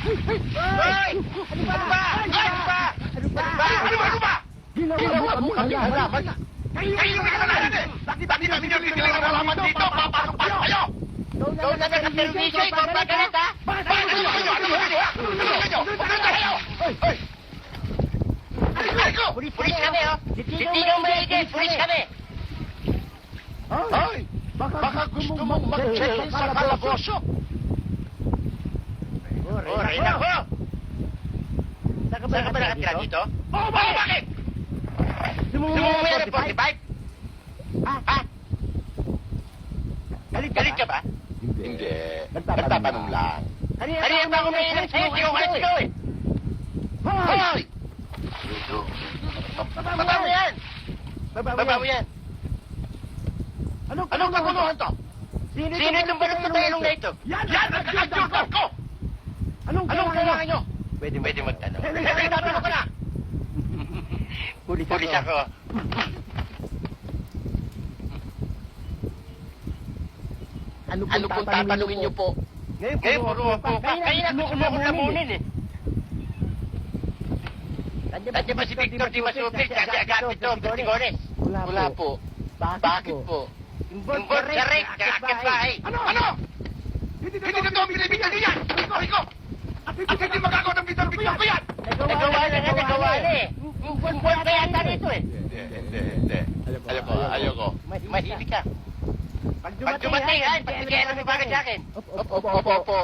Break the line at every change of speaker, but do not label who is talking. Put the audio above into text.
Hoy! Ano ba? Ano ba? Ginawa mo kami halaman. Kayo yung kasalanan eh! Bakit namin yung titilang ng halaman dito? Papasok-pasok kayo!
Ikaw na nagka-servisyo, ikaw pa galit, ha?
Bakit kayo? Ano ba kayo? Huwag na kayo! Hoy! Aliko!
Pulis kami, oh. Titigaw mo agent, pulis kami.
Hoy! Baka gusto mong mag-check sa kalabosyo!
Oh, Reyna ko! Saan ka ba nakatira dito?
Oo, bakit?
Sumumuwi na 45? Ha? Galit ka ba?
Hindi. Nagtatanong lang.
Kanina ba umiinom sa'yo? Sino ka sigaw eh?
Hoy!
Baba mo yan! Baba mo yan!
Anong kaguluhan to?
Sino itong balot na tayo na ito?
Yan ang kakadyotan ko! Anong kailangan nyo?
Pwede magtanong.
Nagtatanong ka na!
Pulis ako. Ano pong tatanungin niyo po? Ngayon, puro po ka. Kaya na gusto mo akong lamunin eh. Nandiyan ba si Victor Di Masupil kasi agad ito, Bertigores? Wala po. Bakit po? Involved sa rek, kakakit bahay.
Ano? Hindi na ito ang binibigyan niyan! Rico! At hindi magagawa ng Victor ko yan!
Nagawa na eh. Involved ka yata rito eh.
Hindi. Ayoko.
Mahilig ka. Pag dumating ha, pag bigyan mo bagay sa akin. Opo.